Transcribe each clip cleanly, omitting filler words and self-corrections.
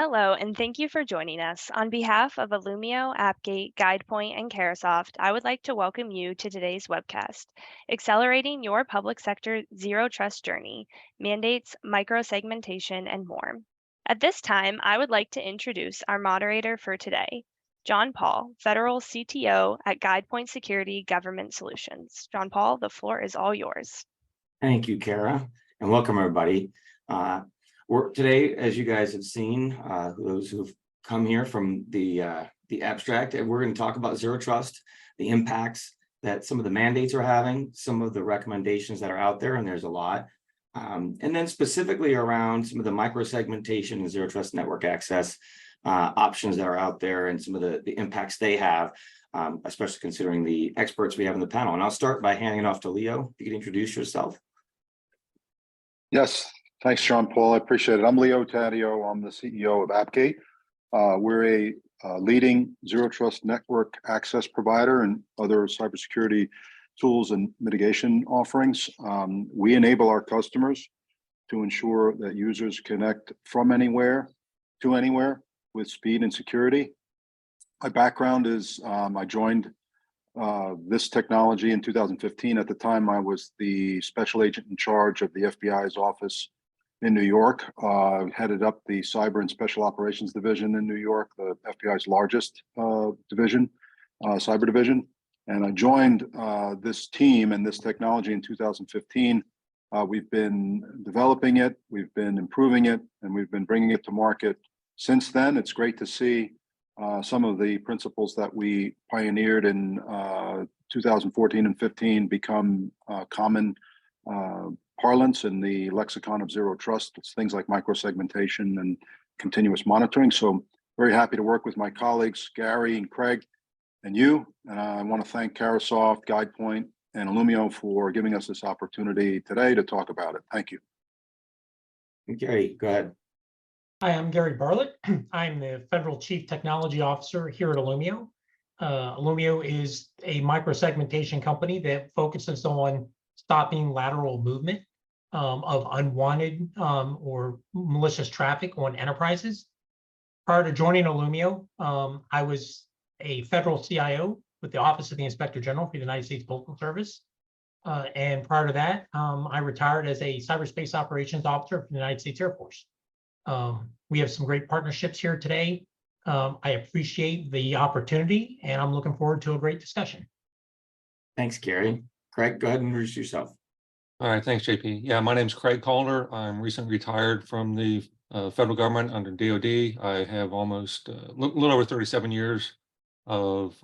Hello, and thank you for joining us. On behalf of Illumio, AppGate, GuidePoint, and Carasoft, I would like to welcome you to today's webcast, Accelerating Your Public Sector Zero Trust Journey, Mandates, Microsegmentation, and More. At this time, I would like to introduce our moderator for today, John Paul, Federal CTO at GuidePoint Security Government Solutions. John Paul, the floor is all yours. Thank you, Kara, and welcome everybody. We're today, as you guys have seen, those who've come here from the abstract, and we're going to talk about zero trust, the impacts that some of the mandates are having, some of the recommendations that are out there, and there's a lot, and then specifically around some of the microsegmentation and zero trust network access options that are out there, and some of the impacts they have. Especially considering the experts we have in the panel. And I'll start by handing it off to Leo. If you could introduce yourself. Yes, thanks, John Paul. I appreciate it. I'm Leo Taddeo. I'm the CEO of AppGate. We're a leading zero trust network access provider and other cybersecurity tools and mitigation offerings. We enable our customers to ensure that users connect from anywhere to anywhere with speed and security. My background is I joined this technology in 2015. At the time, I was the special agent in charge of the FBI's office in New York. Headed up the Cyber and Special Operations Division in New York, the FBI's largest division, cyber division. And I joined this team and this technology in 2015. We've been developing it, we've been improving it, and we've been bringing it to market since then. It's great to see some of the principles that we pioneered in 2014 and 15 become common parlance in the lexicon of zero trust. It's things like microsegmentation and continuous monitoring. So very happy to work with my colleagues, Gary and Craig and you. And I want to thank Carasoft, GuidePoint, and Illumio for giving us this opportunity today to talk about it. Thank you. Gary, go ahead. Hi, I'm Gary Bartlett. I'm the Federal Chief Technology Officer here at Illumio. Illumio is a microsegmentation company that focuses on stopping lateral movement of unwanted or malicious traffic on enterprises. Prior to joining Illumio, I was a federal CIO with the Office of the Inspector General for the United States Postal Service. And prior to that, I retired as a cyberspace operations officer for the United States Air Force. We have some great partnerships here today. I appreciate the opportunity, and I'm looking forward to a great discussion. Thanks, Gary. Craig, go ahead and introduce yourself. All right, thanks, JP. Yeah, my name's Craig Calder. I'm recently retired from the federal government under DoD. I have almost a little over 37 years of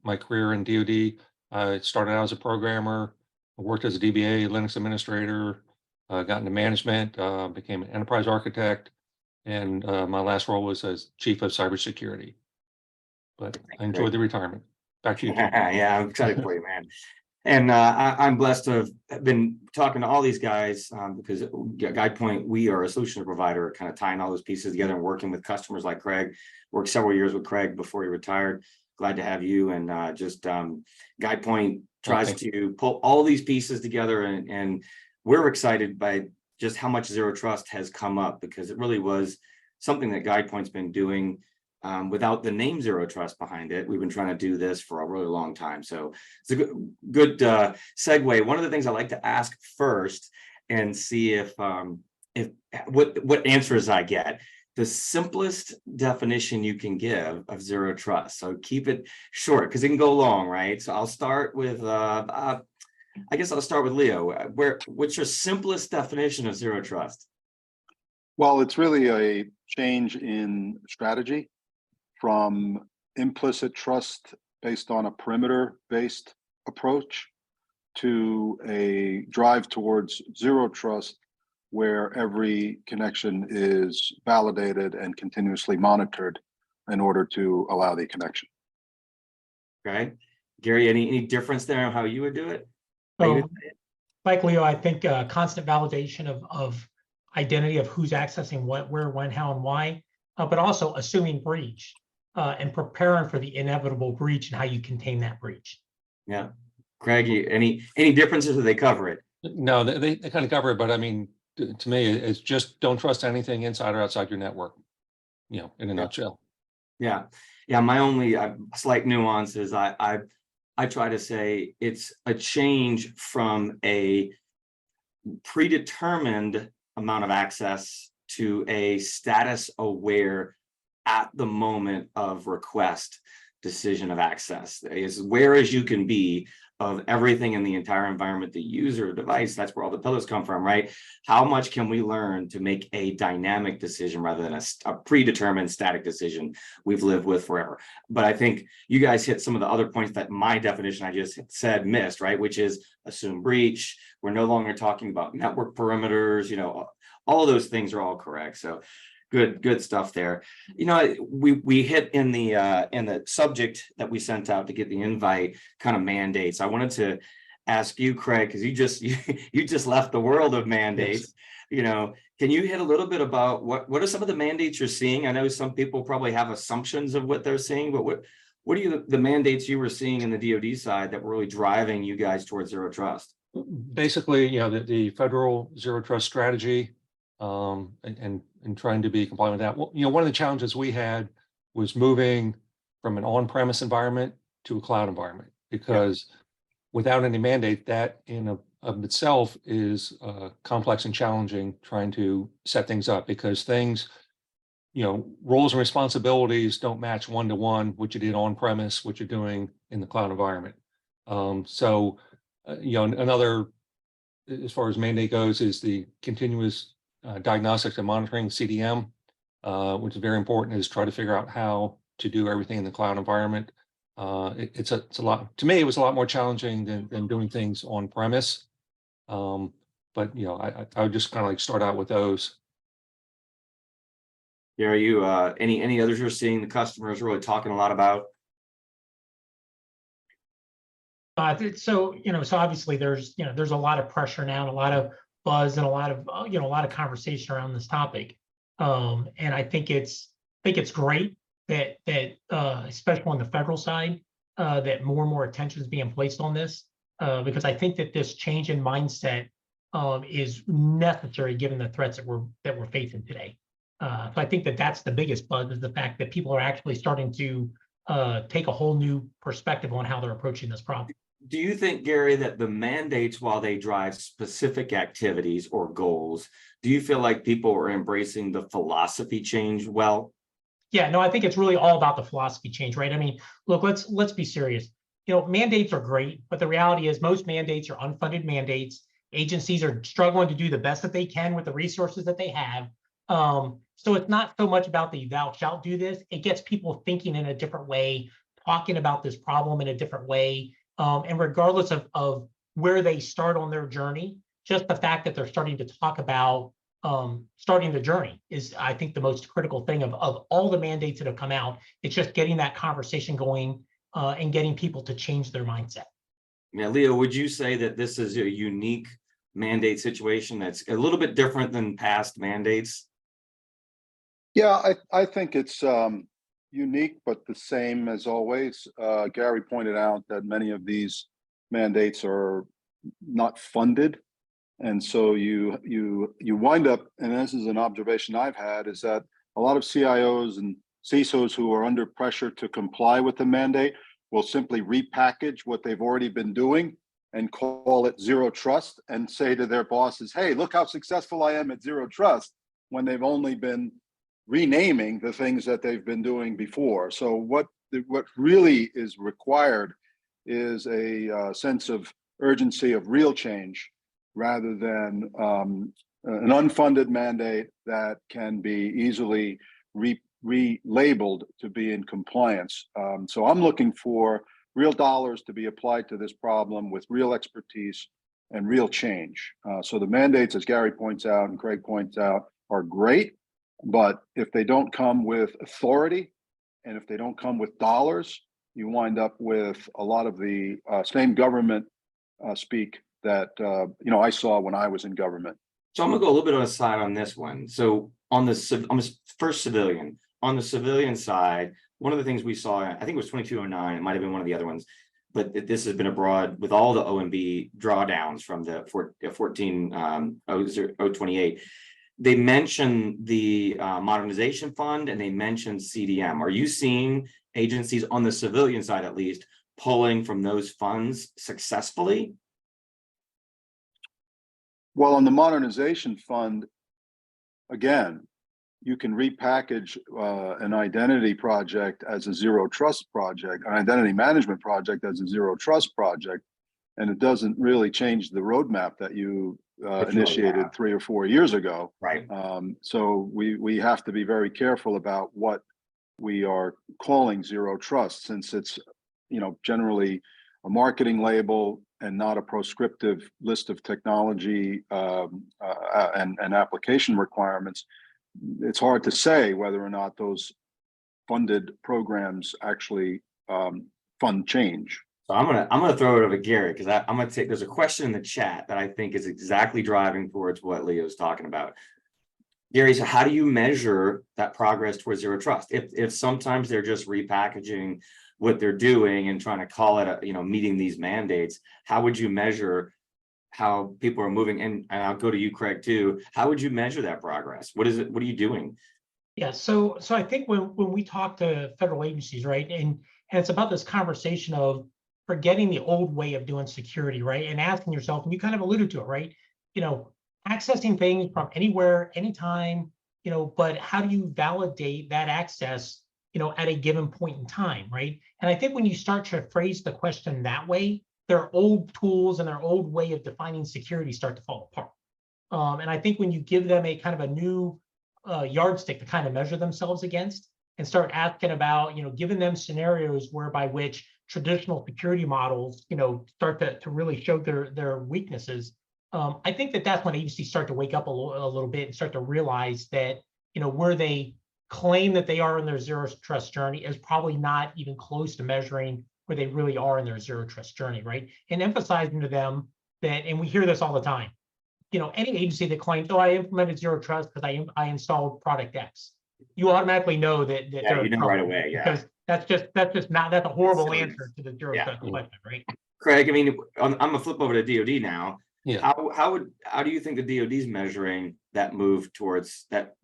my career in DoD. I started out as a programmer, worked as a DBA, Linux administrator, got into management, became an enterprise architect, and my last role was as chief of cybersecurity. But I enjoyed the retirement. Back to you. Yeah, I'm excited for you, man. And I'm blessed to have been talking to all these guys because at GuidePoint, we are a solution provider, kind of tying all those pieces together and working with customers like Craig. Worked several years with Craig before he retired. Glad to have you. And GuidePoint tries to pull all these pieces together, and we're excited by just how much zero trust has come up, because it really was something that GuidePoint's been doing without the name zero trust behind it. We've been trying to do this for a really long time. So it's a good segue. One of the things I like to ask first and see if what answers I get, the simplest definition you can give of zero trust. So keep it short because it can go long, right? So I'll start with I guess I'll start with Leo. What's your simplest definition of zero trust? Well, it's really a change in strategy from implicit trust based on a perimeter-based approach to a drive towards zero trust, where every connection is validated and continuously monitored in order to allow the connection. Okay. Gary, any difference there on how you would do it? So, like Leo, I think constant validation of identity of who's accessing what, where, when, how, and why, but also assuming breach and preparing for the inevitable breach and how you contain that breach. Yeah. Craig, any differences, or they cover it? No, they kind of cover it, but I mean, to me, it's just don't trust anything inside or outside your network. in a nutshell. Yeah. Yeah. My only slight nuance is I try to say it's a change from a predetermined amount of access to a status aware at the moment of request decision of access. Is where as you can be of everything in the entire environment, the user device, that's where all the pillars come from, right? How much can we learn to make a dynamic decision rather than a predetermined static decision we've lived with forever? But I think you guys hit some of the other points that my definition I just said missed, right? Which is assume breach. We're no longer talking about network perimeters, all of those things are all correct. So good stuff there. We hit in the subject that we sent out to get the invite kind of mandates. I wanted to ask you, Craig, because you just left the world of mandates. Yes. Can you hit a little bit about what are some of the mandates you're seeing? I know some people probably have assumptions of what they're seeing, but what are the mandates you were seeing in the DoD side that were really driving you guys towards zero trust? Basically, the federal zero trust strategy, and trying to be compliant with that. Well, one of the challenges we had was moving from an on-premise environment to a cloud environment, because without any mandate, that in of itself is complex and challenging trying to set things up, because things, roles and responsibilities don't match one-to-one, what you did on-premise, what you're doing in the cloud environment. Another, as far as mandate goes, is the continuous diagnostics and monitoring, CDM, which is very important, is try to figure out how to do everything in the cloud environment. It's a lot, to me, it was a lot more challenging than doing things on premise. But I would just kind of start out with those. Yeah, are you any others you're seeing the customers really talking a lot about? So obviously there's a lot of pressure now, and a lot of buzz, and a lot of conversation around this topic. And I think it's great that especially on the federal side, that more and more attention is being placed on this, because I think that this change in mindset is necessary given the threats that we're facing today. So I think that that's the biggest buzz, is the fact that people are actually starting to take a whole new perspective on how they're approaching this problem. Do you think, Gary, that the mandates, while they drive specific activities or goals, do you feel like people are embracing the philosophy change well? Yeah, no, I think it's really all about the philosophy change, right? I mean, look, let's be serious. Mandates are great, but the reality is most mandates are unfunded mandates. Agencies are struggling to do the best that they can with the resources that they have. So it's not so much about the thou shalt do this. It gets people thinking in a different way, talking about this problem in a different way. And regardless of where they start on their journey, just the fact that they're starting to talk about starting the journey is, I think, the most critical thing of all the mandates that have come out. It's just getting that conversation going and getting people to change their mindset. Yeah, Leo, would you say that this is a unique mandate situation that's a little bit different than past mandates? Yeah, I think it's unique, but the same as always. Gary pointed out that many of these mandates are not funded. And so you wind up, and this is an observation I've had, is that a lot of CIOs and CISOs who are under pressure to comply with the mandate will simply repackage what they've already been doing and call it zero trust, and say to their bosses, hey, look how successful I am at zero trust, when they've only been renaming the things that they've been doing before. So what really is required is a sense of urgency of real change, rather than an unfunded mandate that can be easily relabeled to be in compliance. So I'm looking for real dollars to be applied to this problem with real expertise and real change. So the mandates, as Gary points out and Craig points out, are great, but if they don't come with authority, and if they don't come with dollars, you wind up with a lot of the same government speak that I saw when I was in government. So I'm gonna go a little bit on the side on this one. So on the first civilian, on the civilian side, one of the things we saw, I think it was 2209, it might have been one of the other ones, but this has been abroad with all the OMB drawdowns from the 14028. they mention the modernization fund and they mention CDM. Are you seeing agencies on the civilian side, at least, pulling from those funds successfully? Well, on the modernization fund, again, you can repackage an identity project as a zero trust project, an identity management project as a zero trust project, and it doesn't really change the roadmap that you initiated 3 or 4 years ago. Right. So we have to be very careful about what we are calling zero trust, since it's, you know, generally a marketing label and not a prescriptive list of technology and application requirements. It's hard to say whether or not those funded programs actually fund change. So I'm gonna throw it over to Gary, because I'm gonna take, there's a question in the chat that I think is exactly driving towards what Leo's talking about. Gary, so how do you measure that progress towards zero trust? If sometimes they're just repackaging what they're doing and trying to call it, you know, meeting these mandates, how would you measure how people are moving? And I'll go to you, Craig, too. How would you measure that progress? What is it? What are you doing? Yeah, so I think when we talk to federal agencies, right, and it's about this conversation of forgetting the old way of doing security, right, and asking yourself, and you kind of alluded to it, right, you know, accessing things from anywhere, anytime, you know, but how do you validate that access, you know, at a given point in time, right? And I think when you start to phrase the question that way, their old tools and their old way of defining security start to fall apart. And I think when you give them a kind of a new yardstick to kind of measure themselves against, and start asking about, you know, giving them scenarios whereby which traditional security models, you know, start to really show their weaknesses. I think that's when agencies start to wake up a little bit and start to realize that, you know, where they claim that they are in their zero trust journey is probably not even close to measuring where they really are in their zero trust journey, right? And emphasizing to them that, and we hear this all the time, you know, any agency that claims, oh, I implemented zero trust because I installed product X, you automatically know that they're you know right away, yeah. because that's a horrible answer to the zero trust question, right? Craig, I mean, I'm gonna flip over to DoD now. Yeah. How do you think the DoD is measuring that move towards that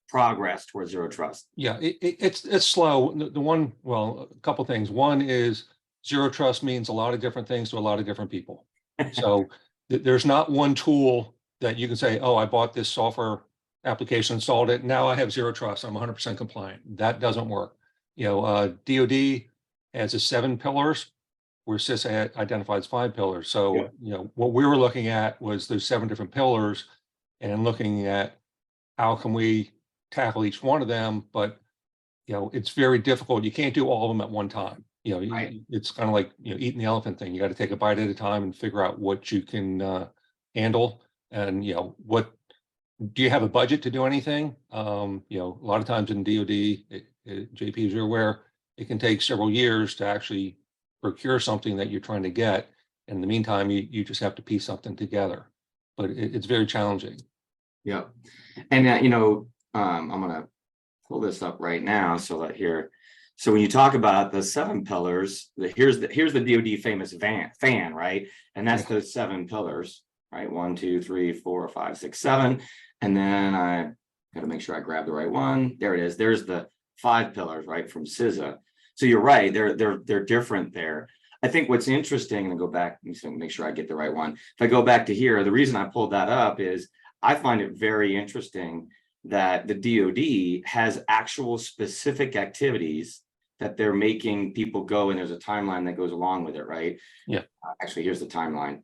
progress towards zero trust? Yeah, it's slow. The one, well, a couple things. One is zero trust means a lot of different things to a lot of different people. So there's not one tool that you can say, oh, I bought this software application, installed it, now I have zero trust, I'm 100% compliant. That doesn't work. You know, DoD has 7 pillars, where CISA identifies 5 pillars. So, Yeah. you know, what we were looking at was those 7 different pillars and looking at how can we tackle each one of them. But, you know, it's very difficult. You can't do all of them at one time. You know, Right. it's kind of like, you know, eating the elephant thing. You got to take a bite at a time and figure out what you can handle. And, you know, what do you have a budget to do anything? You know, a lot of times in DoD, JP, as you're aware, it can take several years to actually procure something that you're trying to get. In the meantime, you just have to piece something together, but it's very challenging. Yeah. And you know, I'm gonna pull this up right now so that here. So when you talk about the 7 pillars, here's the DoD famous fan, right? And that's those 7 pillars, right? 1, 2, 3, 4, 5, 6, 7. And then I gotta make sure I grab the right one. There it is. There's the 5 pillars, right, from CISA. So you're right, they're different there. I think what's interesting, and go back, make sure I get the right one. If I go back to here, the reason I pulled that up is I find it very interesting that the DoD has actual specific activities that they're making people go, and there's a timeline that goes along with it, right? Yeah. Actually, here's the timeline.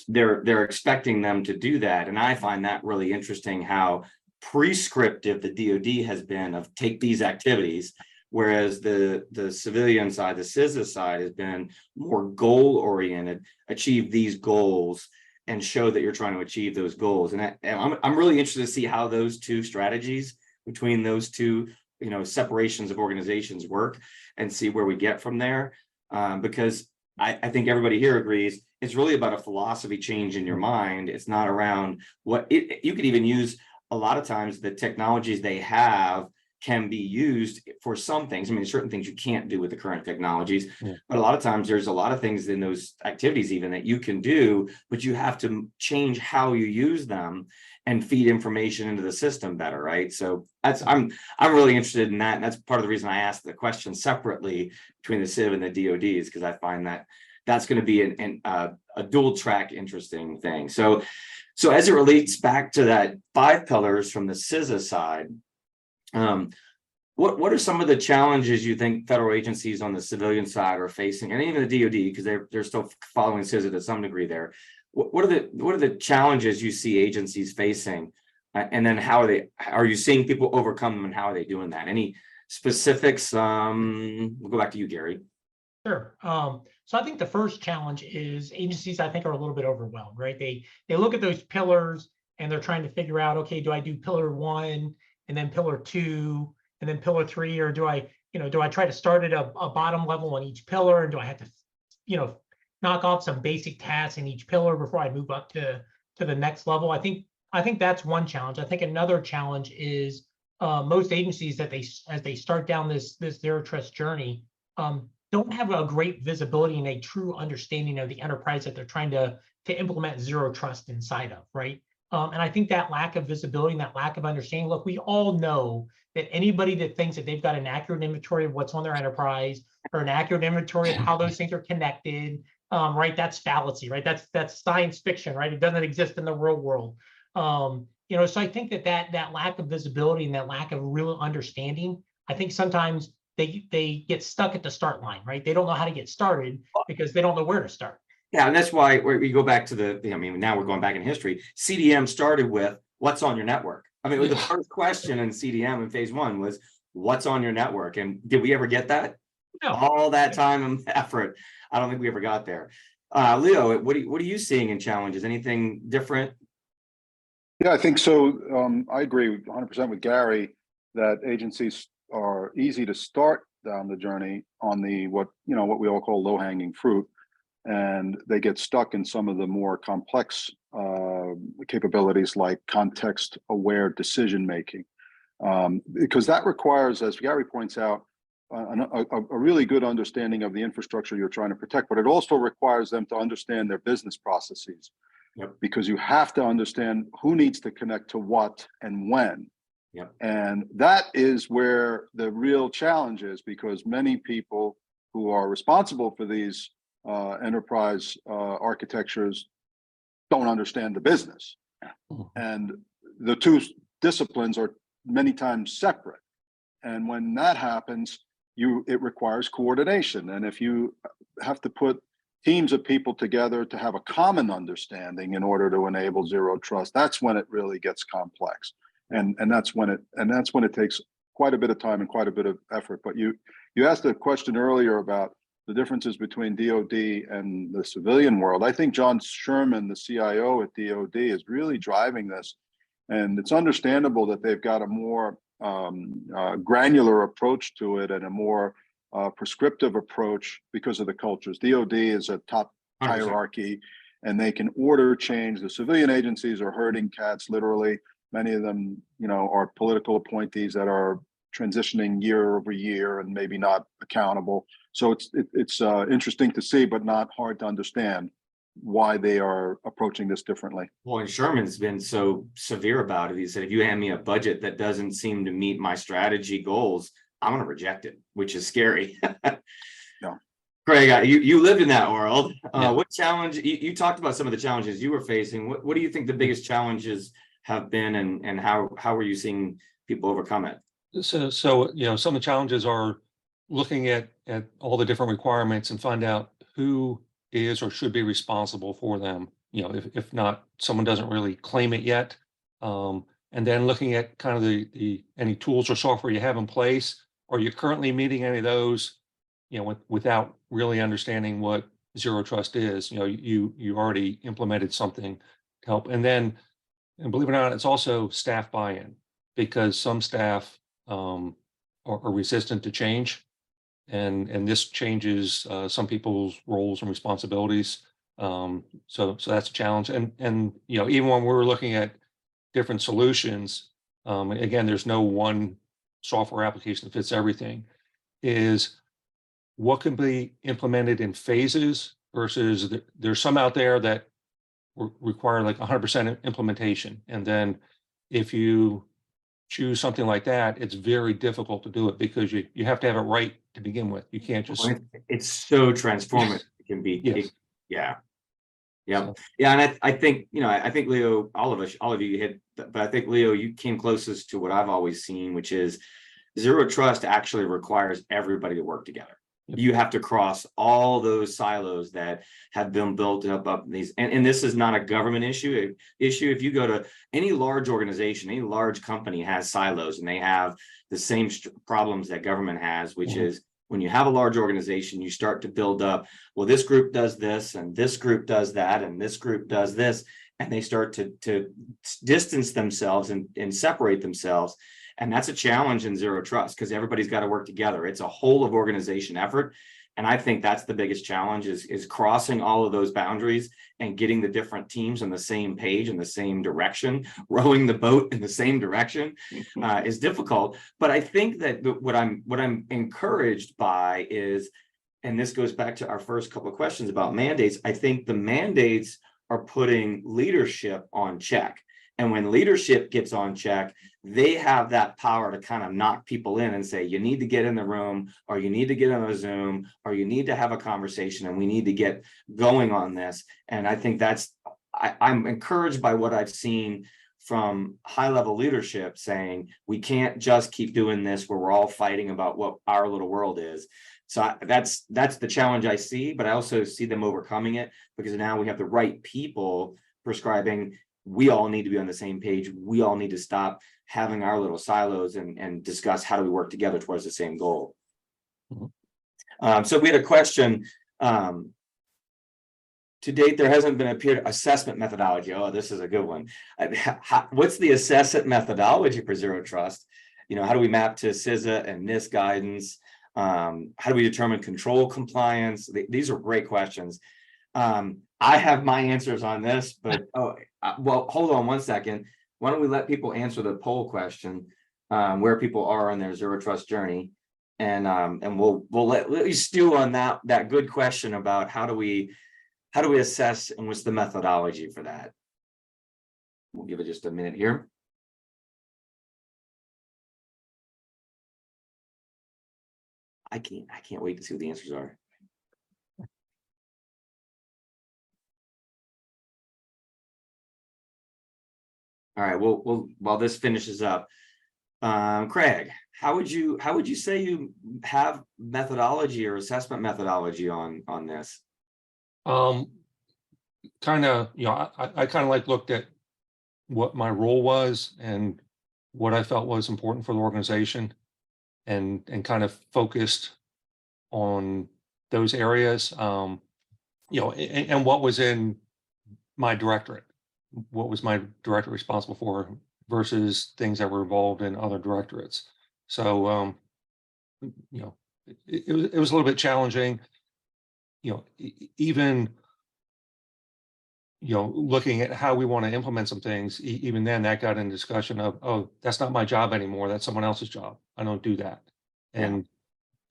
They're expecting them to do that, and I find that really interesting how prescriptive the DoD has been of take these activities, whereas the civilian side, the CISA side, has been more goal oriented, achieve these goals and show that you're trying to achieve those goals. And I'm really interested to see how those 2 strategies between those 2, you know, separations of organizations work, and see where we get from there. Because I think everybody here agrees it's really about a philosophy change in your mind. It's not around what you could even use. A lot of times the technologies they have can be used for some things. I mean, certain things you can't do with the current technologies, but a lot of times there's a lot of things in those activities even that you can do, but you have to change how you use them. and feed information into the system better, right? So I'm really interested in that, and that's part of the reason I asked the question separately between the Civ and the DoD, is because I find that that's going to be a dual track interesting thing. So as it relates back to that 5 pillars from the CISA side, what are some of the challenges you think federal agencies on the civilian side are facing, and even the DoD, because they're still following CISA to some degree there? What are the challenges you see agencies facing, and then how are you seeing people overcome them, and how are they doing that? Any specifics? We'll go back to you, Gary. Sure. So I think the first challenge is agencies, I think, are a little bit overwhelmed, right? They look at those pillars and they're trying to figure out, okay, do I do pillar 1 and then pillar 2 and then pillar 3, or do I try to start at a bottom level on each pillar, and do I have to, knock off some basic tasks in each pillar before I move up to the next level? I think that's one challenge. I think another challenge is most agencies as they start down this zero trust journey, don't have a great visibility and a true understanding of the enterprise that they're trying to implement zero trust inside of, right? And I think that lack of visibility and that lack of understanding, look, we all know that anybody that thinks that they've got an accurate inventory of what's on their enterprise, or an accurate inventory of how those things are connected, right? That's fallacy, right? That's science fiction, right? It doesn't exist in the real world. So I think that lack of visibility and that lack of real understanding, I think sometimes they get stuck at the start line, right? They don't know how to get started because they don't know where to start. Yeah, and that's why we go back to now we're going back in history. CDM started with what's on your network. I mean, the first question in CDM in phase 1 was what's on your network, and did we ever get that? No. All that time and effort, I don't think we ever got there. Leo, what are you seeing in challenges? Anything different? Yeah, I think so. I agree 100% with Gary that agencies are easy to start down the journey on what we all call low-hanging fruit, and they get stuck in some of the more complex capabilities like context-aware decision making, because that requires, as Gary points out, a really good understanding of the infrastructure you're trying to protect, but it also requires them to understand their business processes. Yep. Because you have to understand who needs to connect to what and when. Yep. And that is where the real challenge is, because many people who are responsible for these enterprise architectures don't understand the business. And the two disciplines are many times separate. And when that happens, it requires coordination. And if you have to put teams of people together to have a common understanding in order to enable zero trust, that's when it really gets complex. And that's when it takes quite a bit of time and quite a bit of effort. But you asked a question earlier about the differences between DoD and the civilian world. I think John Sherman, the CIO at DoD, is really driving this. And it's understandable that they've got a more granular approach to it and a more prescriptive approach because of the cultures. DoD is a top 100%. Hierarchy, and they can order change. The civilian agencies are herding cats, literally. Many of them, are political appointees that are transitioning year over year and maybe not accountable. So it's interesting to see, but not hard to understand why they are approaching this differently. Well, and Sherman's been so severe about it. He said, if you hand me a budget that doesn't seem to meet my strategy goals, I'm going to reject it, which is scary. Yeah. Craig, you lived in that world. Yeah. What challenge, you talked about some of the challenges you were facing. What do you think the biggest challenges have been, and how are you seeing people overcome it? So some of the challenges are looking at all the different requirements and find out who is or should be responsible for them. If not, someone doesn't really claim it yet. And then looking at kind of the any tools or software you have in place. Are you currently meeting any of those, without really understanding what zero trust is? You already implemented something to help. And believe it or not, it's also staff buy-in, because some staff are resistant to change. And this changes some people's roles and responsibilities. So that's a challenge. And even when we're looking at different solutions, again, there's no one software application that fits everything. Is what can be implemented in phases versus there's some out there that require like 100% implementation. And then if you choose something like that, it's very difficult to do it because you have to have it right to begin with. You can't just, It's so transformative. It can be, yes. yeah. Yeah. So, Yeah. And I think, I think Leo, all of you hit, but I think Leo, you came closest to what I've always seen, which is zero trust actually requires everybody to work together. Yep. You have to cross all those silos that have been built up these, and this is not a government issue. If you go to any large organization, any large company has silos, and they have the same problems that government has, which is when you have a large organization, you start to build up, well, this group does this, and this group does that, and this group does this, and they start to distance themselves and separate themselves. And that's a challenge in zero trust because everybody's got to work together. It's a whole of organization effort. And I think that's the biggest challenge is crossing all of those boundaries and getting the different teams on the same page in the same direction, rowing the boat in the same direction is difficult. But I think that what I'm encouraged by is, and this goes back to our first couple of questions about mandates, I think the mandates are putting leadership on check. And when leadership gets on check, they have that power to kind of knock people in and say, you need to get in the room, or you need to get on a Zoom, or you need to have a conversation, and we need to get going on this. And I think I'm encouraged by what I've seen from high-level leadership saying, we can't just keep doing this where we're all fighting about what our little world is. So that's the challenge I see, but I also see them overcoming it because now we have the right people prescribing. We all need to be on the same page. We all need to stop having our little silos and discuss how do we work together towards the same goal. So we had a question. To date, there hasn't been a peer assessment methodology. Oh, this is a good one. What's the assessment methodology for zero trust? How do we map to CISA and NIST guidance? How do we determine control compliance? These are great questions. I have my answers on this, but well, hold on one second. Why don't we let people answer the poll question, where people are on their zero trust journey, and we'll let you stew on that good question about how do we assess and what's the methodology for that. We'll give it just a minute here. I can't wait to see what the answers are. All right. Well, while this finishes up, Craig, how would you say you have methodology or assessment methodology on this? Kind of, I kind of like looked at what my role was and what I felt was important for the organization, and kind of focused on those areas. And what was in my directorate. What was my directorate responsible for versus things that were involved in other directorates. So, it was a little bit challenging, even, looking at how we want to implement some things, even then that got in discussion of, oh, that's not my job anymore. That's someone else's job. I don't do that. And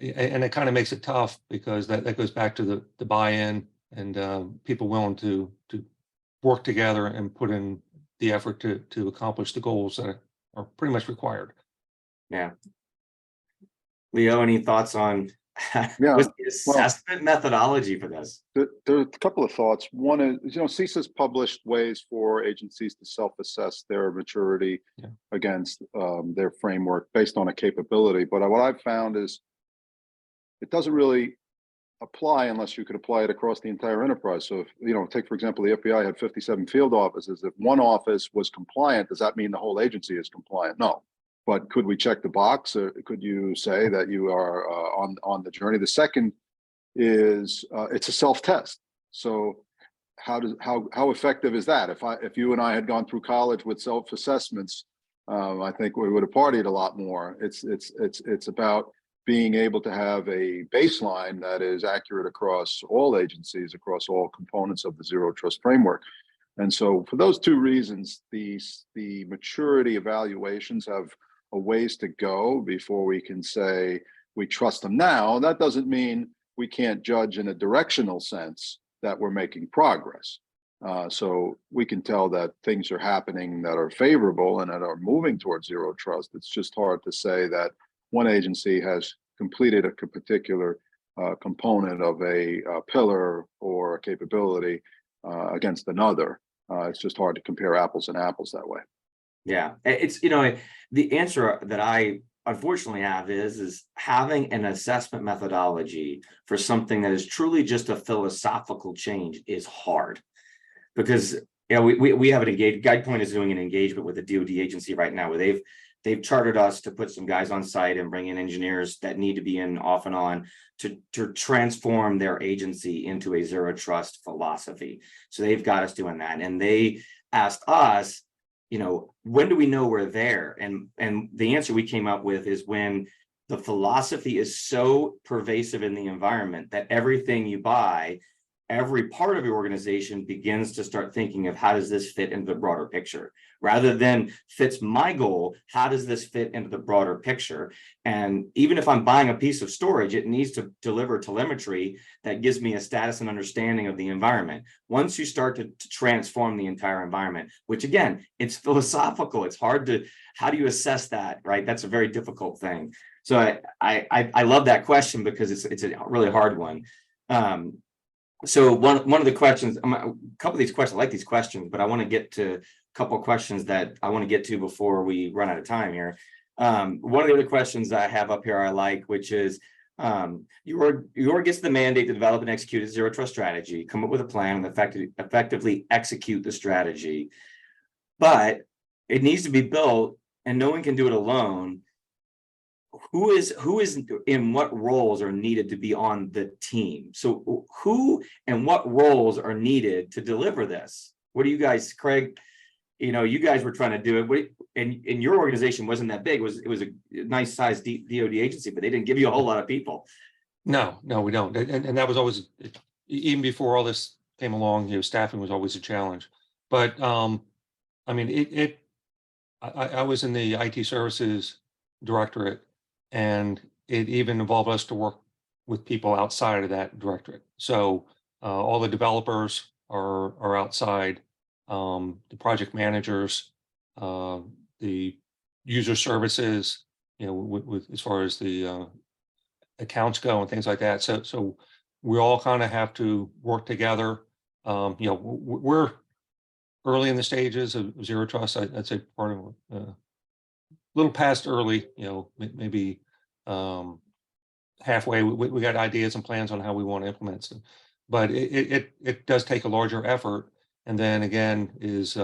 it kind of makes it tough because that goes back to the buy-in and people willing to work together and put in the effort to accomplish the goals that are pretty much required. Yeah. Leo, any thoughts on what's the assessment methodology for this? There are a couple of thoughts. One is, CISA's published ways for agencies to self-assess their maturity against their framework based on a capability. But what I've found is it doesn't really apply unless you could apply it across the entire enterprise. So if, take, for example, the FBI had 57 field offices. If one office was compliant, does that mean the whole agency is compliant? No. But could we check the box? Or could you say that you are on the journey? The second is it's a self-test. So how effective is that? If you and I had gone through college with self-assessments, I think we would have partied a lot more. It's about being able to have a baseline that is accurate across all agencies, across all components of the zero trust framework. And so for those two reasons, the maturity evaluations have a ways to go before we can say we trust them now. That doesn't mean we can't judge in a directional sense that we're making progress. So we can tell that things are happening that are favorable and that are moving towards zero trust. It's just hard to say that one agency has completed a particular component of a pillar or a capability against another. It's just hard to compare apples and apples that way. Yeah, it's, the answer that I unfortunately have is having an assessment methodology for something that is truly just a philosophical change is hard. Because we have an engaged, GuidePoint is doing an engagement with a DoD agency right now where they've chartered us to put some guys on site and bring in engineers that need to be in off and on to transform their agency into a zero trust philosophy. So they've got us doing that, and they asked us, when do we know we're there? And the answer we came up with is when the philosophy is so pervasive in the environment that everything you buy, every part of your organization begins to start thinking of how does this fit into the broader picture, rather than fits my goal, how does this fit into the broader picture? And even if I'm buying a piece of storage, it needs to deliver telemetry that gives me a status and understanding of the environment. Once you start to transform the entire environment, which again, it's philosophical, it's hard to, how do you assess that, right? That's a very difficult thing. So I love that question because it's a really hard one. So one of the questions, a couple of these questions, I like these questions, but I want to get to a couple of questions that I want to get to before we run out of time here. One of the other questions I have up here I like, which is, your gets the mandate to develop and execute a zero trust strategy, come up with a plan and effectively execute the strategy. But it needs to be built and no one can do it alone. Who is in what roles are needed to be on the team? So who and what roles are needed to deliver this? What do you guys, Craig, you guys were trying to do it, and your organization wasn't that big. It was a nice sized DoD agency, but they didn't give you a whole lot of people. No, we don't. And that was always, even before all this came along, staffing was always a challenge. But I mean, I was in the IT services directorate, and it even involved us to work with people outside of that directorate. So all the developers are outside, the project managers, the user services, with as far as the accounts go and things like that. So we all kind of have to work together. We're early in the stages of zero trust. I'd say part of a little past early, maybe halfway. We got ideas and plans on how we want to implement them, but it does take a larger effort. And then again is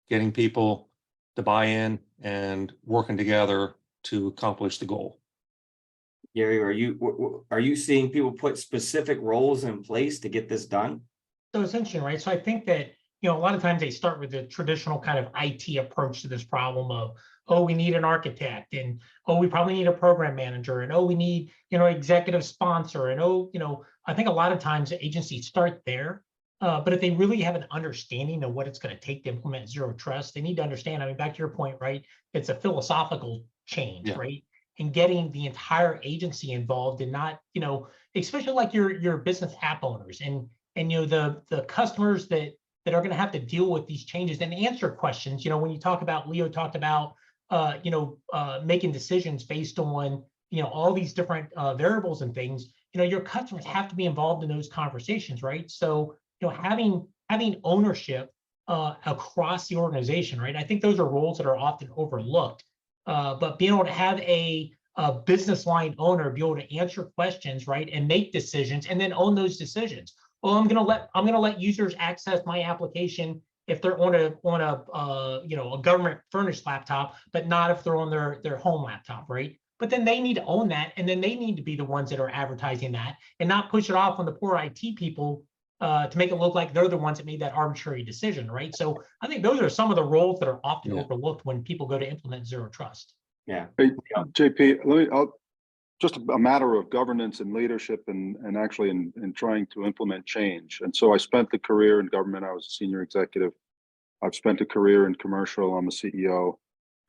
getting people to buy in and working together to accomplish the goal. Gary, are you seeing people put specific roles in place to get this done? So it's interesting, right? So I think that, a lot of times they start with the traditional kind of IT approach to this problem of, oh, we need an architect, and oh, we probably need a program manager, and oh, we need, executive sponsor, and oh, I think a lot of times the agencies start there. But if they really have an understanding of what it's going to take to implement zero trust, they need to understand, I mean, back to your point, right? It's a philosophical change, right? And getting the entire agency involved, and not, especially like your business app owners and the customers that are going to have to deal with these changes and answer questions. When you talk about, Leo talked about, making decisions based on, all these different variables and things, your customers have to be involved in those conversations, right? So, having ownership across the organization, right? I think those are roles that are often overlooked. But being able to have a business line owner be able to answer questions, right, and make decisions, and then own those decisions. Well, I'm gonna let users access my application if they're on a government furnished laptop, but not if they're on their home laptop, right? But then they need to own that, and then they need to be the ones that are advertising that, and not push it off on the poor IT people to make it look like they're the ones that made that arbitrary decision, right? So I think those are some of the roles that are often overlooked when people go to implement zero trust. Yeah. Hey, JP, just a matter of governance and leadership and actually in trying to implement change. And so I spent a career in government. I was a senior executive. I've spent a career in commercial. I'm a CEO.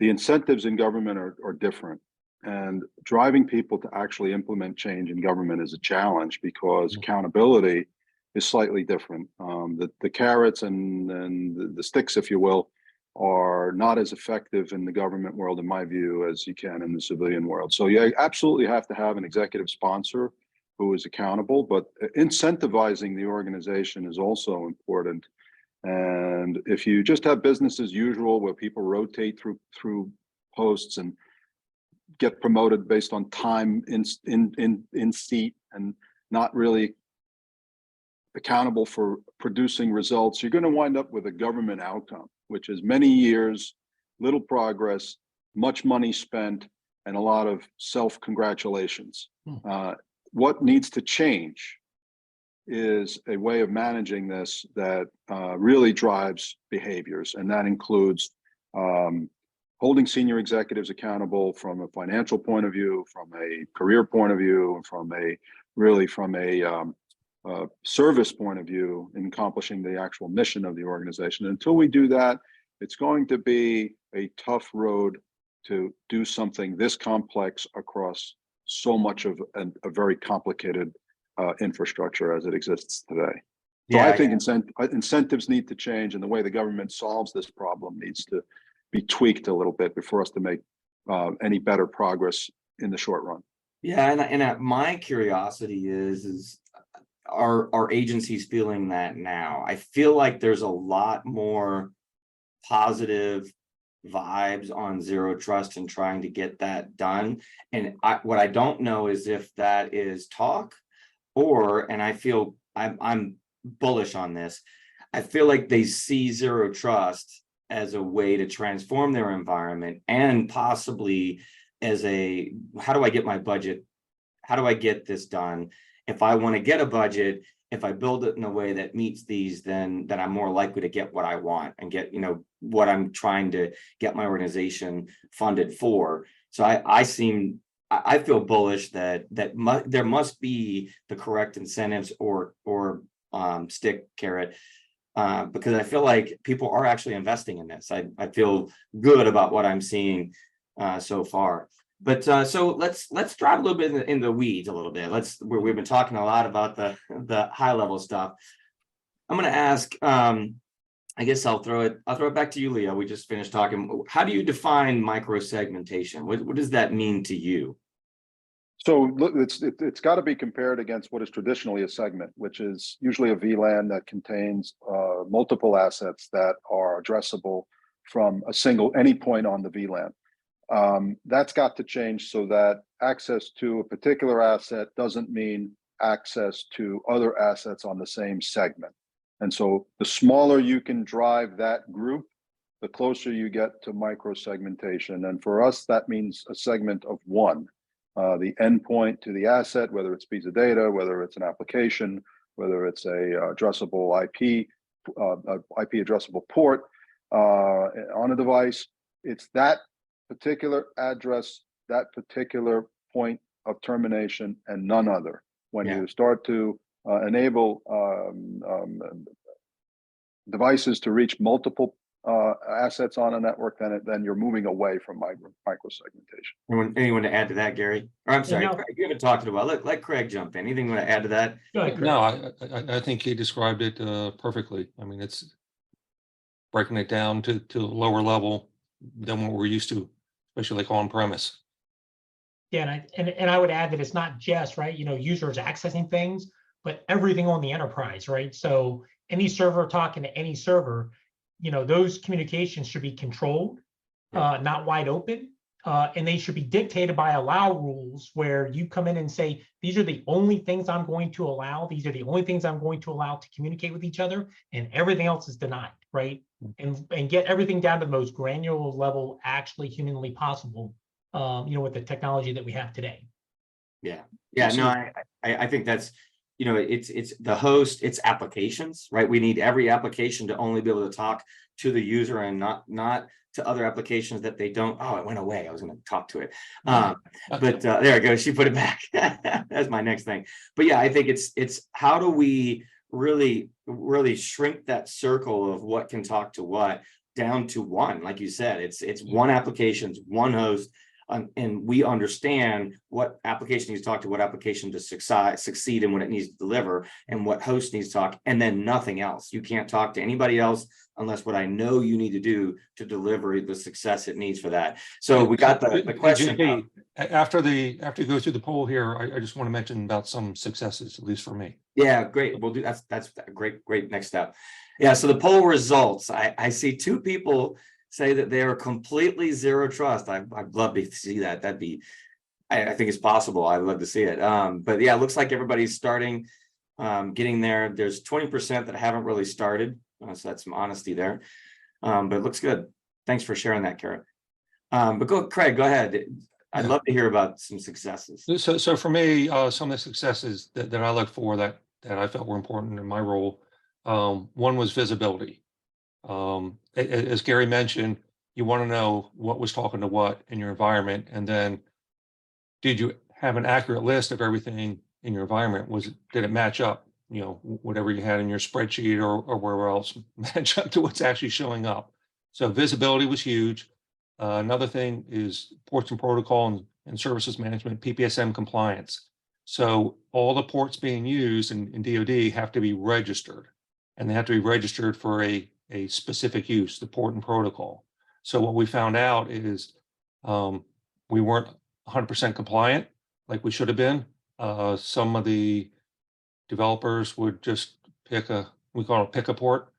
The incentives in government are different. And driving people to actually implement change in government is a challenge because accountability is slightly different. The carrots and the sticks, if you will, are not as effective in the government world, in my view, as you can in the civilian world. So you absolutely have to have an executive sponsor who is accountable, but incentivizing the organization is also important. And if you just have business as usual, where people rotate through posts and get promoted based on time in seat and not really accountable for producing results, you're going to wind up with a government outcome, which is many years, little progress, much money spent, and a lot of self-congratulations. What needs to change is a way of managing this that really drives behaviors, and that includes holding senior executives accountable from a financial point of view, from a career point of view, from a service point of view in accomplishing the actual mission of the organization. Until we do that, it's going to be a tough road to do something this complex across so much of a very complicated infrastructure as it exists today. So Yeah, I think incentives need to change, and the way the government solves this problem needs to be tweaked a little bit before us to make any better progress in the short run. yeah, and my curiosity is are agencies feeling that now? I feel like there's a lot more positive vibes on zero trust and trying to get that done. And what I don't know is if that is talk and I feel I'm bullish on this. I feel like they see zero trust as a way to transform their environment, and possibly as a, how do I get my budget? How do I get this done? If I want to get a budget, if I build it in a way that meets these, then I'm more likely to get what I want and get, what I'm trying to get my organization funded for. So I feel bullish that there must be the correct incentives or stick carrot, because I feel like people are actually investing in this. I feel good about what I'm seeing so far. But so let's drive a little bit in the weeds a little bit. We've been talking a lot about the high level stuff. I'm going to ask. I guess I'll throw it back to you, Leo. We just finished talking. How do you define microsegmentation? What does that mean to you? So look, it's got to be compared against what is traditionally a segment, which is usually a VLAN that contains multiple assets that are addressable from any point on the VLAN. That's got to change so that access to a particular asset doesn't mean access to other assets on the same segment. And so the smaller you can drive that group, the closer you get to microsegmentation. And for us, that means a segment of one. The endpoint to the asset, whether it's piece of data, whether it's an application, whether it's a addressable IP addressable port on a device, it's that particular address, that particular point of termination, and none other. When you start to enable devices to reach multiple assets on a network, then you're moving away from microsegmentation. Anyone to add to that, Gary? Or I'm sorry, No. Craig, you haven't talked about. Let Craig jump in. Anything you want to add to that? Go ahead, Craig. No, I think he described it perfectly. I mean, it's breaking it down to a lower level than what we're used to, especially like on premise. Yeah, and I would add that it's not just, right, users accessing things, but everything on the enterprise, right? So any server talking to any server, those communications should be controlled, not wide open, and they should be dictated by allow rules, where you come in and say, these are the only things I'm going to allow. These are the only things I'm going to allow to communicate with each other, and everything else is denied, right? And get everything down to the most granular level actually humanly possible, with the technology that we have today. Yeah. No, I think that's, it's the host, it's applications, right? We need every application to only be able to talk to the user and not to other applications that they don't. Oh, it went away. I was going to talk to it. But there it goes. She put it back. That's my next thing. But yeah, I think it's how do we really shrink that circle of what can talk to what down to one? Like you said, it's one applications, one host. and we understand what application needs to talk to what application to succeed and what it needs to deliver and what host needs to talk, and then nothing else. You can't talk to anybody else unless what I know you need to do to deliver the success it needs for that. So we got the question. JP, after you go through the poll here, I just want to mention about some successes, at least for me. Yeah, great. We'll do that's a great next step. Yeah, so the poll results, I see 2 people say that they are completely zero trust. I'd love to see that. That'd be, I think it's possible. I'd love to see it. But yeah, it looks like everybody's starting, getting there. There's 20% that haven't really started. So that's some honesty there. But it looks good. Thanks for sharing that, Kara. But Craig, go ahead. I'd love to hear about some successes. So for me, some of the successes that I look for that I felt were important in my role, one was visibility. As Gary mentioned, you want to know what was talking to what in your environment, and then did you have an accurate list of everything in your environment? Did it match up? You know, whatever you had in your spreadsheet or wherever else match up to what's actually showing up. So visibility was huge. Another thing is ports and protocol and services management, PPSM compliance. So all the ports being used in DoD have to be registered, and they have to be registered for a specific use, the port and protocol. So what we found out is we weren't 100% compliant like we should have been. Some of the developers would just we call it pick a port.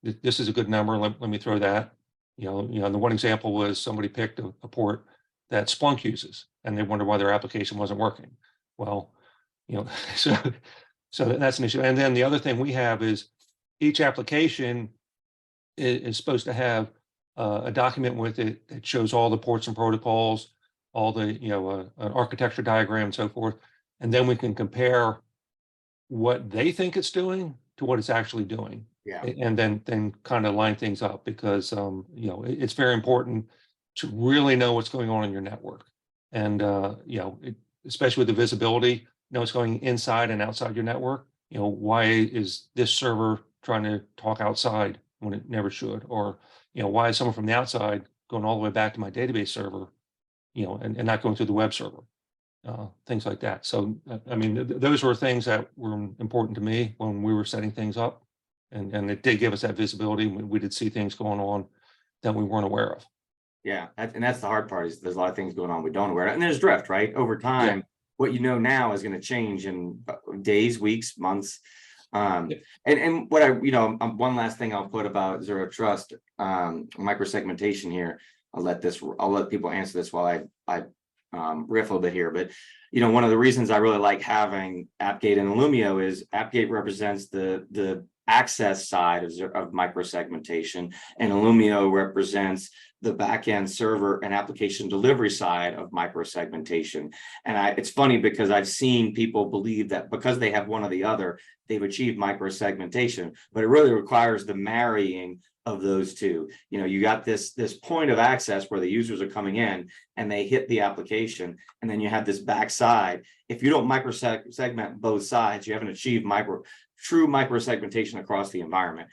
This is a good number. Let me throw that. You know, the one example was somebody picked a port that Splunk uses, and they wonder why their application wasn't working. Well, you know, so that's an issue. And then the other thing we have is each application is supposed to have a document with it that shows all the ports and protocols, all the, an architecture diagram and so forth. And then we can compare what they think it's doing to what it's actually doing. Yeah. And then kind of line things up, because it's very important to really know what's going on in your network. And especially with the visibility, know what's going inside and outside your network. Why is this server trying to talk outside when it never should? Or why is someone from the outside going all the way back to my database server, and not going through the web server? Things like that. So I mean, those were things that were important to me when we were setting things up, and it did give us that visibility when we did see things going on that we weren't aware of. Yeah, and that's the hard part, is there's a lot of things going on we don't aware of, and there's drift, right? Over time, yeah. What you know now is going to change in days, weeks, months. And what one last thing I'll put about zero trust, microsegmentation here. I'll let people answer this while I riff a little bit here. But one of the reasons I really like having AppGate and Illumio is AppGate represents the access side of microsegmentation, and Illumio represents the backend server and application delivery side of microsegmentation. And it's funny because I've seen people believe that because they have one or the other, they've achieved microsegmentation, but it really requires the marrying of those two. You got this point of access where the users are coming in and they hit the application, and then you have this backside. If you don't microsegment both sides, you haven't achieved true microsegmentation across the environment.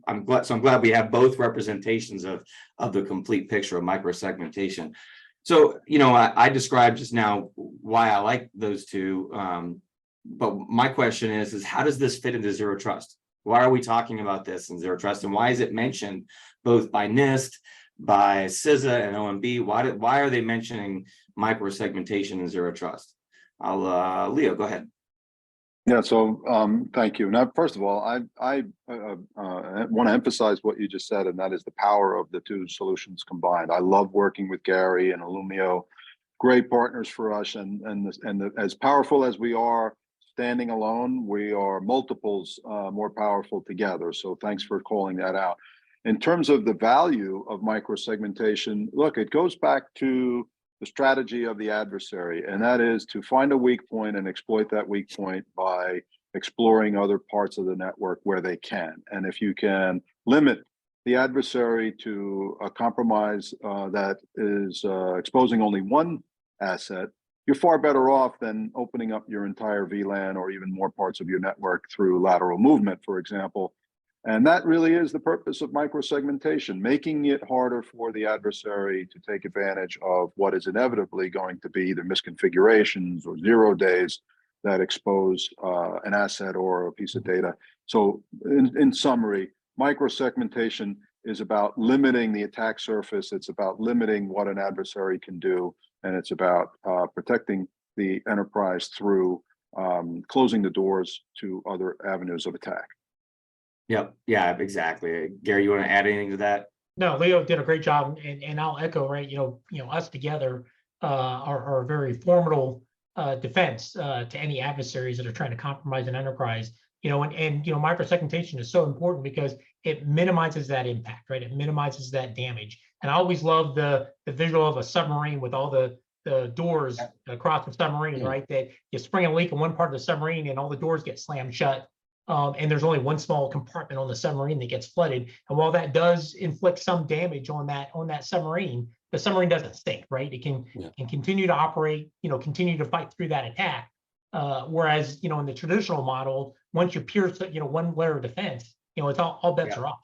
I'm glad we have both representations of the complete picture of microsegmentation. So, I described just now why I like those two. But my question is how does this fit into zero trust? Why are we talking about this in zero trust? And why is it mentioned both by NIST, by CISA and OMB? Why are they mentioning microsegmentation in zero trust? Leo, go ahead. Yeah, so thank you. Now, first of all, I want to emphasize what you just said, and that is the power of the two solutions combined. I love working with Gary and Illumio, great partners for us, and as powerful as we are standing alone, we are multiples more powerful together. So thanks for calling that out. In terms of the value of microsegmentation, look, it goes back to the strategy of the adversary, and that is to find a weak point and exploit that weak point by exploring other parts of the network where they can. And if you can limit the adversary to a compromise that is exposing only one asset, you're far better off than opening up your entire VLAN or even more parts of your network through lateral movement, for example. And that really is the purpose of microsegmentation, making it harder for the adversary to take advantage of what is inevitably going to be either misconfigurations or 0 days that expose an asset or a piece of data. So in summary, microsegmentation is about limiting the attack surface. It's about limiting what an adversary can do. And it's about protecting the enterprise through closing the doors to other avenues of attack. Yep. Yeah, exactly. Gary, you want to add anything to that? No, Leo did a great job, and I'll echo, right, us together are a very formidable defense to any adversaries that are trying to compromise an enterprise. And microsegmentation is so important because it minimizes that impact, right? It minimizes that damage. And I always love the visual of a submarine with all the doors across the submarine, right? That you spring a leak in one part of the submarine and all the doors get slammed shut. And there's only one small compartment on the submarine that gets flooded. And while that does inflict some damage on that submarine, the submarine doesn't sink, right? It can continue to operate, continue to fight through that attack. Whereas, in the traditional model, once you pierce, one layer of defense, it's all bets are off.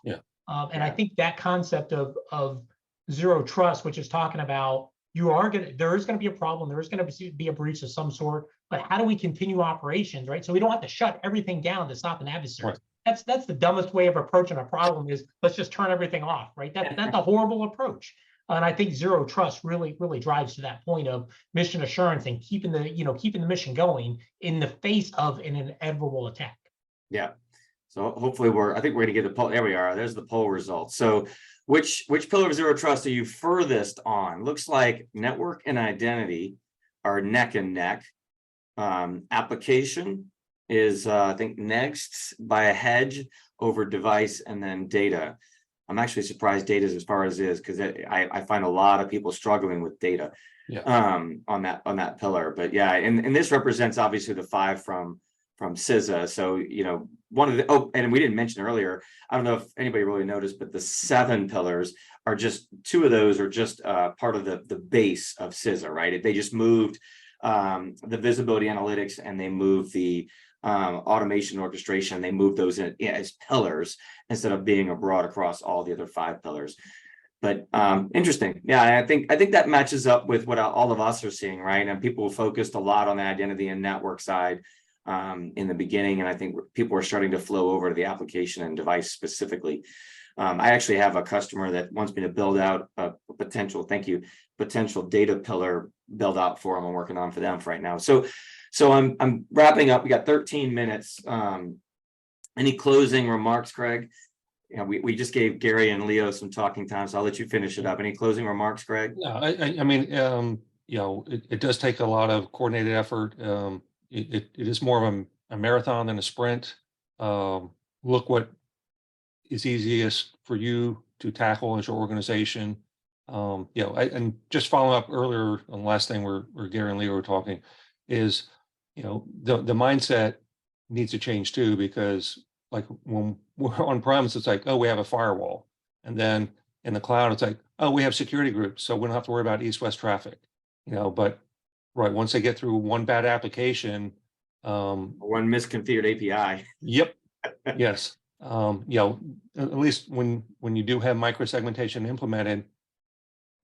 And I think that concept of zero trust, which is talking about there is going to be a problem, there is going to be a breach of some sort, but how do we continue operations, right? So we don't have to shut everything down to stop an adversary. Right. That's the dumbest way of approaching a problem is let's just turn everything off, right? That's a horrible approach. And I think zero trust really drives to that point of mission assurance and keeping the mission going in the face of an inevitable attack. Yeah. So hopefully I think we're going to get the poll. There we are. There's the poll results. So which pillar of zero trust are you furthest on? Looks like network and identity are neck and neck. Application is I think next by a hedge over device, and then data. I'm actually surprised data is as far as is, because I find a lot of people struggling with data on that pillar. But yeah, and this represents obviously the 5 from CISA. So one of the and we didn't mention earlier, I don't know if anybody really noticed, but the 7 pillars are just 2 of those are just part of the base of CISA, right? They just moved the visibility analytics, and they moved the automation orchestration. They moved those in as pillars instead of being abroad across all the other 5 pillars. But interesting. Yeah, I think that matches up with what all of us are seeing, right? And people focused a lot on the identity and network side in the beginning, and I think people are starting to flow over to the application and device specifically. I actually have a customer that wants me to build out a potential data pillar build out for them. I'm working on for them right now. So I'm wrapping up. We got 13 minutes. Any closing remarks, Craig? We just gave Gary and Leo some talking time, so I'll let you finish it up. Any closing remarks, Craig? Yeah, I mean, it does take a lot of coordinated effort. It is more of a marathon than a sprint. Look what is easiest for you to tackle as your organization. And just following up earlier on the last thing where Gary and Leo were talking is, the mindset needs to change too, because like when we're on premise, it's like, oh, we have a firewall. And then in the cloud, it's like, oh, we have security groups, so we don't have to worry about east-west traffic, but right, once they get through one bad application, one misconfigured API. Yep. Yes. At least when you do have microsegmentation implemented,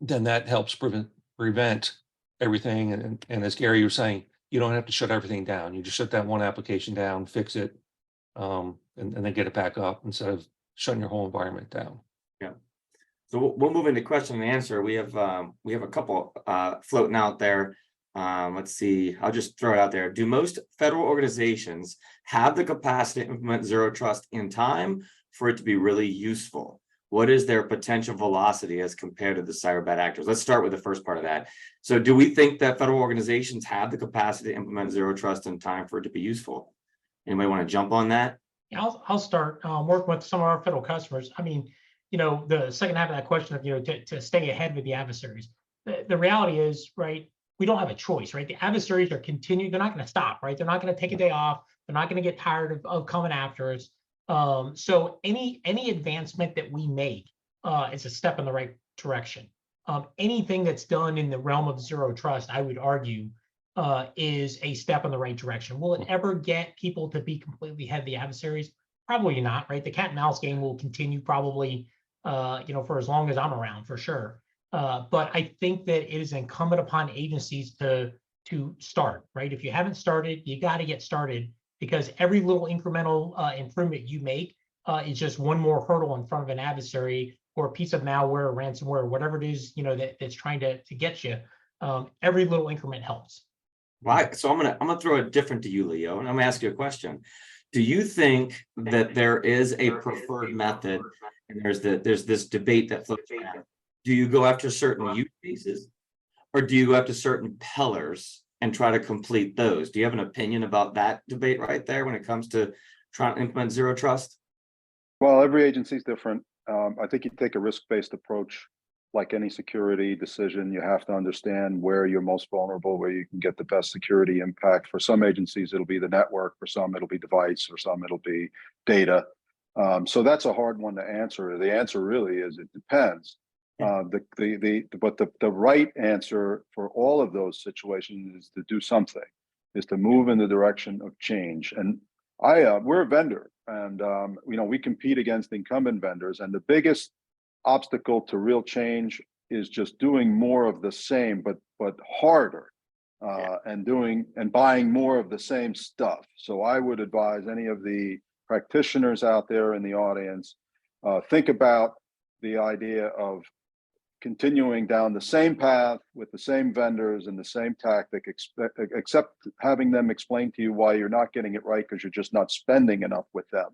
then that helps prevent everything. And as Gary was saying, you don't have to shut everything down. You just shut that one application down, fix it, and then get it back up instead of shutting your whole environment down. Yeah. So we'll move into question and answer. We have a couple floating out there. Let's see. I'll just throw it out there. Do most federal organizations have the capacity to implement zero trust in time for it to be really useful? What is their potential velocity as compared to the cyber bad actors? Let's start with the first part of that. So do we think that federal organizations have the capacity to implement zero trust in time for it to be useful? Anybody want to jump on that? Yeah, I'll start working with some of our federal customers. I mean, the second half of that question of, to stay ahead with the adversaries. The reality is, right, we don't have a choice, right? The adversaries are continuing. They're not going to stop, right? They're not going to take a day off. They're not going to get tired of coming after us. So any advancement that we make is a step in the right direction. Anything that's done in the realm of zero trust, I would argue, is a step in the right direction. Will it ever get people to be completely ahead of the adversaries? Probably not, right? The cat and mouse game will continue probably, for as long as I'm around, for sure. But I think that it is incumbent upon agencies to start, right? If you haven't started, you got to get started, because every little incremental improvement you make is just one more hurdle in front of an adversary or a piece of malware, ransomware, whatever it is, that's trying to get you. Every little increment helps. Right. So I'm gonna throw it different to you, Leo, and I'm gonna ask you a question. Do you think that there is a preferred method, and there's this debate that floats around? Do you go after certain use cases, or do you go after certain pillars and try to complete those? Do you have an opinion about that debate right there when it comes to trying to implement zero trust? Well, every agency is different. I think you take a risk-based approach. Like any security decision, you have to understand where you're most vulnerable, where you can get the best security impact. For some agencies, it'll be the network. For some, it'll be device. For some, it'll be data. So that's a hard one to answer. The answer really is it depends. But the right answer for all of those situations is to do something, is to move in the direction of change. And we're a vendor, and we compete against incumbent vendors, and the biggest obstacle to real change is just doing more of the same, but harder, and buying more of the same stuff. So I would advise any of the practitioners out there in the audience, think about the idea of continuing down the same path with the same vendors and the same tactic, except having them explain to you why you're not getting it right because you're just not spending enough with them.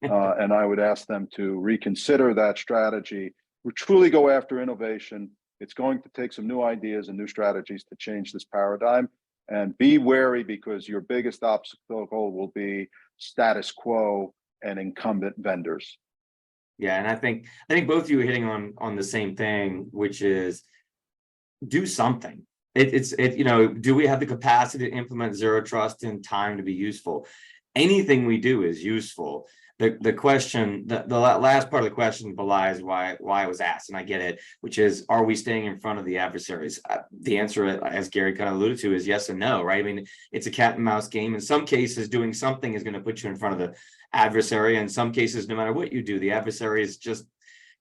And I would ask them to reconsider that strategy. We truly go after innovation. It's going to take some new ideas and new strategies to change this paradigm. And be wary, because your biggest obstacle will be status quo and incumbent vendors. Yeah, and I think both of you are hitting on the same thing, which is do something. Do we have the capacity to implement zero trust in time to be useful? Anything we do is useful. The question, the last part of the question belies why I was asked, and I get it, which is, are we staying in front of the adversaries? The answer, as Gary kind of alluded to, is yes and no, right? I mean, it's a cat and mouse game. In some cases, doing something is going to put you in front of the adversary. In some cases, no matter what you do, the adversary is just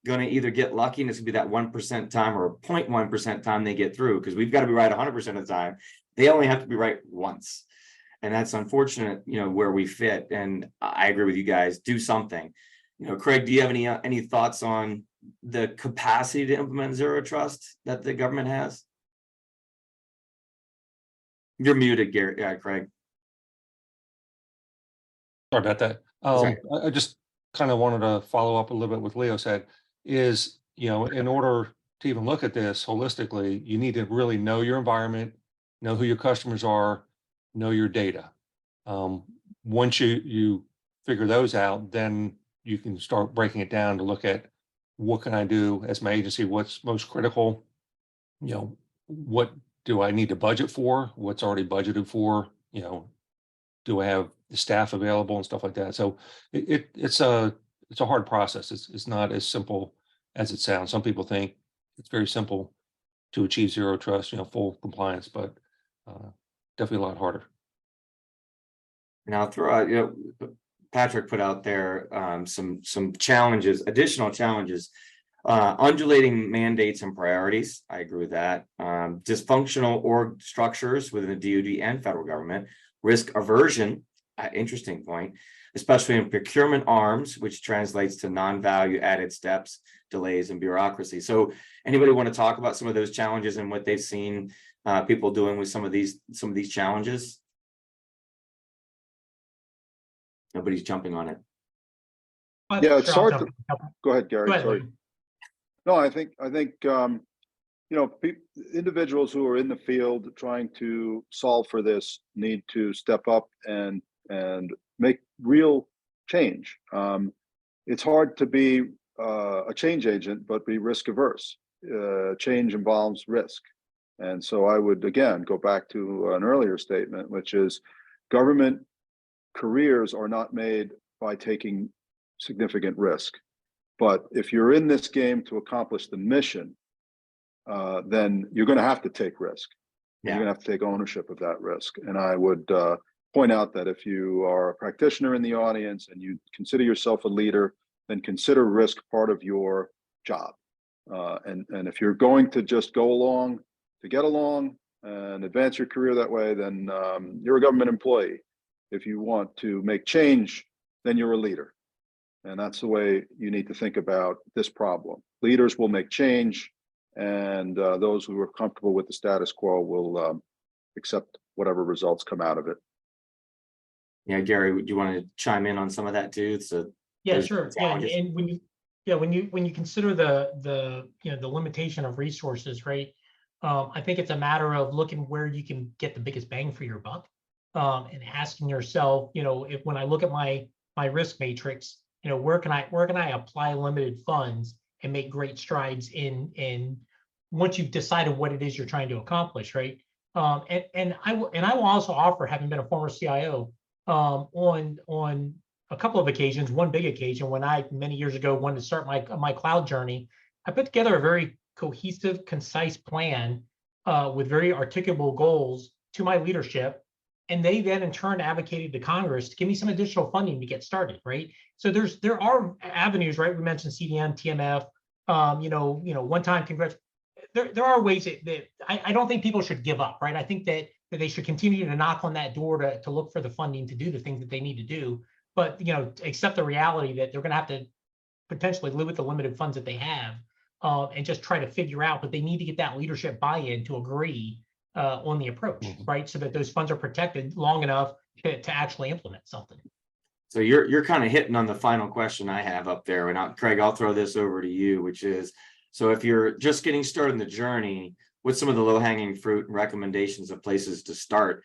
going to either get lucky, and it's going to be that 1% time or 0.1% time they get through, because we've got to be right 100% of the time. They only have to be right once. And that's unfortunate, where we fit. And I agree with you guys, do something. Craig, do you have any thoughts on the capacity to implement zero trust that the government has? You're muted, Gary, Craig. Sorry about that. Sorry. I just kind of wanted to follow up a little bit with Leo said, is, in order to even look at this holistically, you need to really know your environment, know who your customers are, know your data. Once you figure those out, then you can start breaking it down to look at, what can I do as my agency? What's most critical? What do I need to budget for? What's already budgeted for? Do I have the staff available and stuff like that? So it's a hard process. It's not as simple as it sounds. Some people think it's very simple to achieve zero trust, full compliance, but definitely a lot harder. And I'll throw out, Patrick put out there some challenges, additional challenges, undulating mandates and priorities. I agree with that. Dysfunctional org structures within the DoD and federal government, risk aversion, interesting point, especially in procurement arms, which translates to non-value added steps, delays, and bureaucracy. So anybody want to talk about some of those challenges and what they've seen people doing with some of these challenges? Nobody's jumping on it. Yeah, it's Sure, hard to. Go ahead, Gary. Go ahead, Sorry. Lee. No, I think individuals who are in the field trying to solve for this need to step up and make real change. It's hard to be a change agent, but be risk averse. Change involves risk. And so I would, again, go back to an earlier statement, which is government careers are not made by taking significant risk. But if you're in this game to accomplish the mission, then you're going to have to take risk. Yeah. You're going to have to take ownership of that risk. And I would point out that if you are a practitioner in the audience and you consider yourself a leader, then consider risk part of your job. And if you're going to just go along to get along and advance your career that way, then you're a government employee. If you want to make change, then you're a leader. And that's the way you need to think about this problem. Leaders will make change, and those who are comfortable with the status quo will accept whatever results come out of it. Yeah, Gary, would you want to chime in on some of that too? So Yeah, those sure. Yeah, challenges. and when you consider the the limitation of resources, right? I think it's a matter of looking where you can get the biggest bang for your buck, and asking yourself, if when I look at my risk matrix, where can I apply limited funds and make great strides in once you've decided what it is you're trying to accomplish, right? And I will also offer, having been a former CIO, on a couple of occasions, one big occasion when I many years ago wanted to start my cloud journey, I put together a very cohesive, concise plan with very articulable goals to my leadership. And they then in turn advocated to Congress to give me some additional funding to get started, right? So there are avenues, right? We mentioned CDM, TMF, one-time congrats. There are ways that I don't think people should give up, right? I think that they should continue to knock on that door to look for the funding to do the things that they need to do. But accept the reality that they're going to have to potentially live with the limited funds that they have, and just try to figure out. But they need to get that leadership buy-in to agree on the approach, right? So that those funds are protected long enough to actually implement something. So you're kind of hitting on the final question I have up there, and Craig, I'll throw this over to you, which is, so if you're just getting started in the journey, what's some of the low-hanging fruit and recommendations of places to start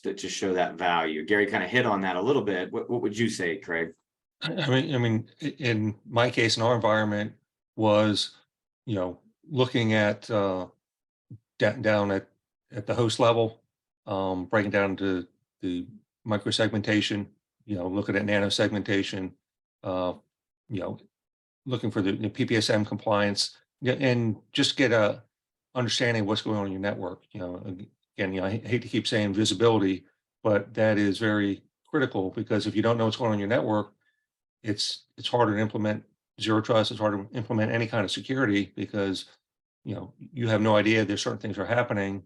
to show that value? Gary kind of hit on that a little bit. What would you say, Craig? I mean, in my case, in our environment was, looking at down at the host level, breaking down to the microsegmentation, looking at nanosegmentation, looking for the PPSM compliance, and just get a understanding of what's going on in your network. Again, I hate to keep saying visibility, but that is very critical, because if you don't know what's going on in your network, it's harder to implement zero trust. It's harder to implement any kind of security, because you have no idea there's certain things are happening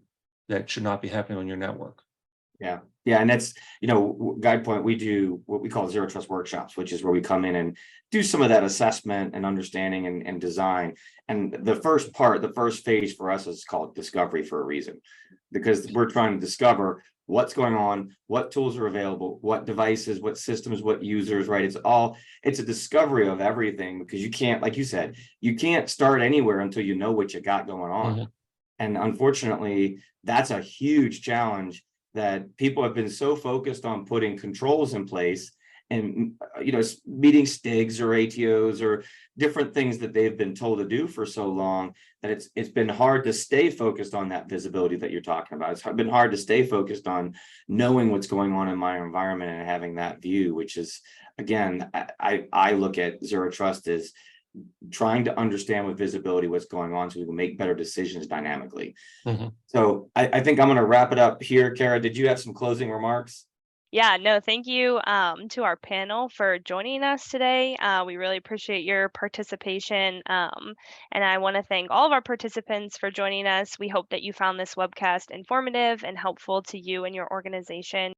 that should not be happening on your network. Yeah. And that's, GuidePoint, we do what we call zero trust workshops, which is where we come in and do some of that assessment and understanding and design. And the first phase for us is called discovery, for a reason, because we're trying to discover what's going on, what tools are available, what devices, what systems, what users, right? It's a discovery of everything, because you can't, like you said, you can't start anywhere until you know what you got going on. And unfortunately, that's a huge challenge, that people have been so focused on putting controls in place and, meeting STIGs or ATOs or different things that they've been told to do for so long, that it's been hard to stay focused on that visibility that you're talking about. It's been hard to stay focused on knowing what's going on in my environment and having that view, which is, again, I look at zero trust as trying to understand with visibility what's going on, so we can make better decisions dynamically. So I think I'm going to wrap it up here. Kara, did you have some closing remarks? Yeah, no, thank you to our panel for joining us today. We really appreciate your participation. And I want to thank all of our participants for joining us. We hope that you found this webcast informative and helpful to you and your organization.